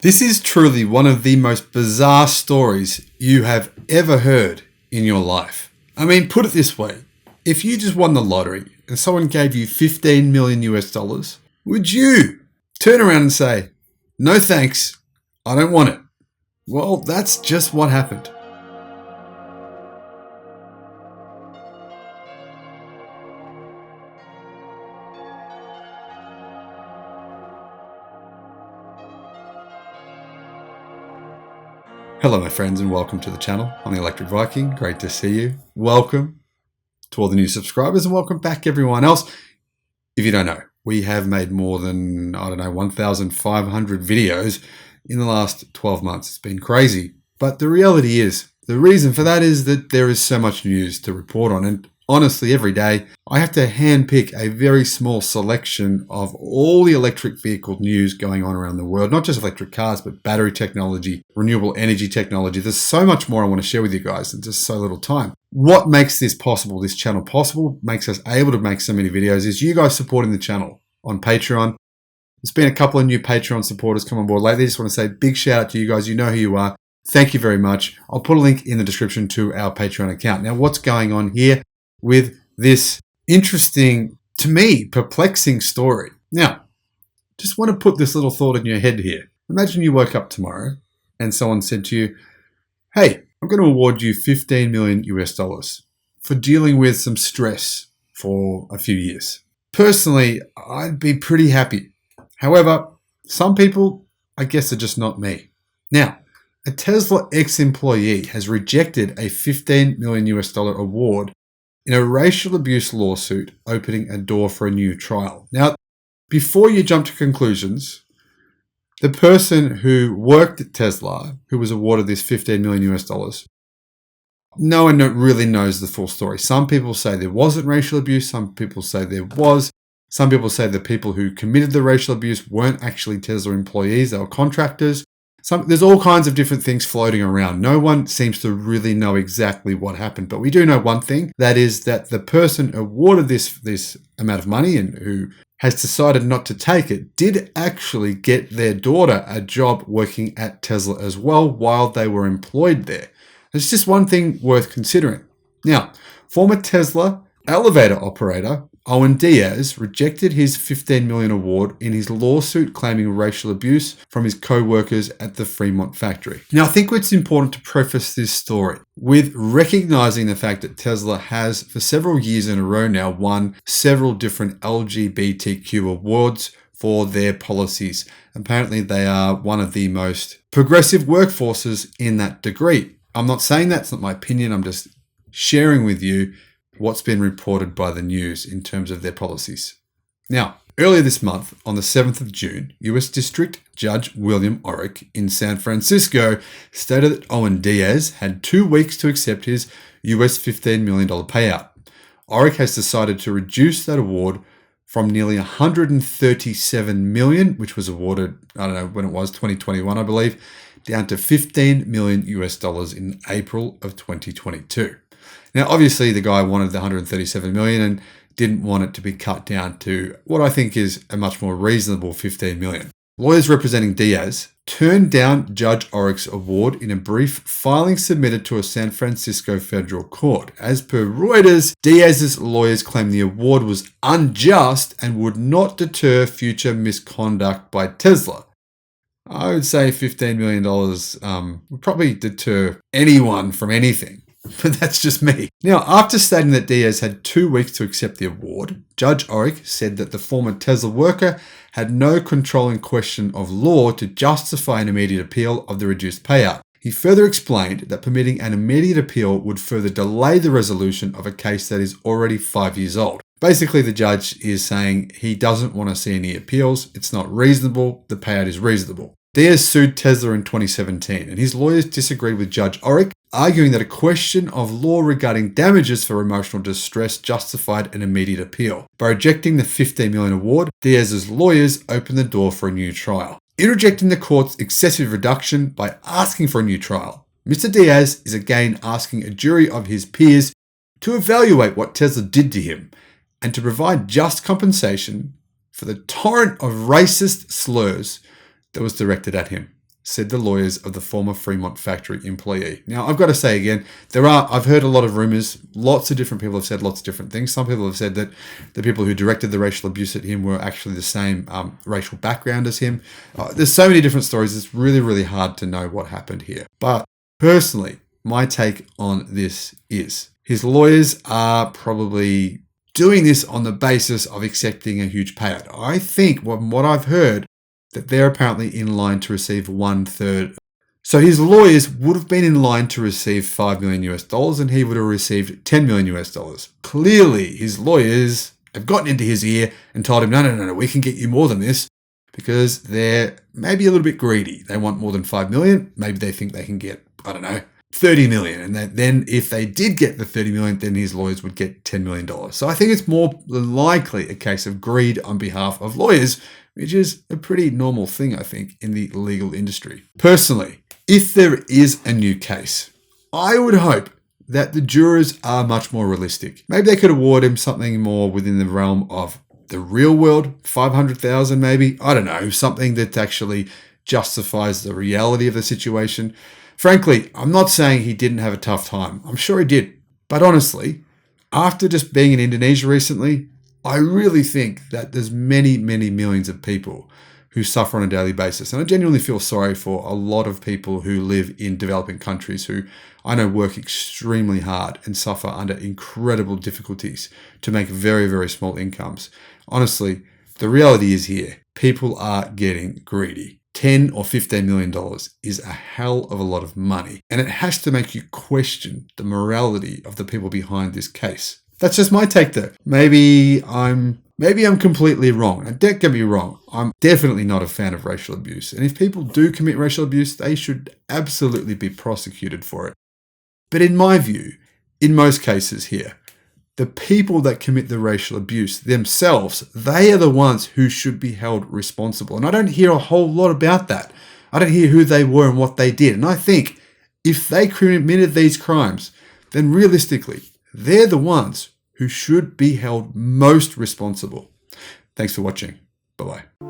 This is truly one of the most bizarre stories you have ever heard in your life. I mean, put it this way. If you just won the lottery and someone gave you 15 million US dollars, would you turn around and say, "No thanks, I don't want it"? Well, that's just what happened. Hello, my friends, and welcome to the channel. I'm the Electric Viking. Great to see you. Welcome to all the new subscribers, and welcome back everyone else. If you don't know, we have made more than, 1,500 videos in the last 12 months. It's been crazy. But the reality is, the reason for that is that there is so much news to report on. And honestly, every day, I have to handpick a very small selection of all the electric vehicle news going on around the world, not just electric cars, but battery technology, renewable energy technology. There's so much more I want to share with you guys in just so little time. What makes this possible, this channel possible, makes us able to make so many videos is you guys supporting the channel on Patreon. There's been a couple of new Patreon supporters come on board lately. I just want to say big shout out to you guys. You know who you are. Thank you very much. I'll put a link in the description to our Patreon account. Now, what's going on here with this interesting, to me, perplexing story? Now, just want to put this little thought in your head here. Imagine you woke up tomorrow and someone said to you, "Hey, I'm going to award you 15 million US dollars for dealing with some stress for a few years." Personally, I'd be pretty happy. However, some people, I guess, are just not me. Now, a Tesla ex-employee has rejected a 15 million US dollar award in a racial abuse lawsuit, opening a door for a new trial. Now, before you jump to conclusions, the person who worked at Tesla, who was awarded this 15 million US dollars, no one really knows the full story. Some people say there wasn't racial abuse. Some people say there was. Some people say the people who committed the racial abuse weren't actually Tesla employees. They were contractors. There's all kinds of different things floating around. No one seems to really know exactly what happened. But we do know one thing. That is that the person awarded this amount of money and who has decided not to take it did actually get their daughter a job working at Tesla as well while they were employed there. It's just one thing worth considering. Now, former Tesla elevator operator Owen Diaz rejected his 15 million award in his lawsuit claiming racial abuse from his co-workers at the Fremont factory. Now, I think it's important to preface this story with recognizing the fact that Tesla has, for several years in a row now, won several different LGBTQ awards for their policies. Apparently, they are one of the most progressive workforces in that degree. I'm not saying that's not my opinion. I'm just sharing with you what's been reported by the news in terms of their policies. Now, earlier this month, on the 7th of June, US District Judge William Orrick in San Francisco stated that Owen Diaz had 2 weeks to accept his US $15 million payout. Orrick has decided to reduce that award from nearly 137 million, which was awarded, I don't know when it was, 2021, I believe, down to 15 million US dollars in April of 2022. Now, obviously, the guy wanted the 137 million and didn't want it to be cut down to what I think is a much more reasonable 15 million. Lawyers representing Diaz turned down Judge Orrick's award in a brief filing submitted to a San Francisco federal court. As per Reuters, Diaz's lawyers claimed the award was unjust and would not deter future misconduct by Tesla. I would say $15 million would probably deter anyone from anything. But that's just me. Now, after stating that Diaz had 2 weeks to accept the award, Judge Orrick said that the former Tesla worker had no controlling question of law to justify an immediate appeal of the reduced payout. He further explained that permitting an immediate appeal would further delay the resolution of a case that is already 5 years old. Basically, the judge is saying he doesn't want to see any appeals. It's not reasonable. The payout is reasonable. Diaz sued Tesla in 2017, and his lawyers disagreed with Judge Orrick, arguing that a question of law regarding damages for emotional distress justified an immediate appeal. By rejecting the $15 million award, Diaz's lawyers opened the door for a new trial. In rejecting the court's excessive reduction by asking for a new trial, Mr. Diaz is again asking a jury of his peers to evaluate what Tesla did to him and to provide just compensation for the torrent of racist slurs that was directed at him. said the lawyers of the former Fremont factory employee. Now, I've got to say again, I've heard a lot of rumors. Lots of different people have said lots of different things. Some people have said that the people who directed the racial abuse at him were actually the same racial background as him. There's so many different stories. It's really, really hard to know what happened here. But personally, my take on this is his lawyers are probably doing this on the basis of accepting a huge payout. I think from what I've heard, that they're apparently in line to receive 1/3. So his lawyers would have been in line to receive $5 million US, and he would have received $10 million US. Clearly, his lawyers have gotten into his ear and told him, no, we can get you more than this, because they're maybe a little bit greedy. They want more than $5 million. Maybe they think they can get, I don't know, $30 million. And then if they did get the $30 million, then his lawyers would get $10 million. So I think it's more than likely a case of greed on behalf of lawyers, which is a pretty normal thing, I think, in the legal industry. Personally, if there is a new case, I would hope that the jurors are much more realistic. Maybe they could award him something more within the realm of the real world, 500,000 maybe. I don't know, something that actually justifies the reality of the situation. Frankly, I'm not saying he didn't have a tough time. I'm sure he did. But honestly, after just being in Indonesia recently, I really think that there's many, many millions of people who suffer on a daily basis. And I genuinely feel sorry for a lot of people who live in developing countries who I know work extremely hard and suffer under incredible difficulties to make very, very small incomes. Honestly, the reality is here. People are getting greedy. $10 or $15 million is a hell of a lot of money. And it has to make you question the morality of the people behind this case. That's just my take though. Maybe I'm completely wrong. And don't get me wrong, I'm definitely not a fan of racial abuse. And if people do commit racial abuse, they should absolutely be prosecuted for it. But in my view, in most cases here, the people that commit the racial abuse themselves, they are the ones who should be held responsible. And I don't hear a whole lot about that. I don't hear who they were and what they did. And I think if they committed these crimes, then realistically, they're the ones who should be held most responsible. Thanks for watching. Bye-bye.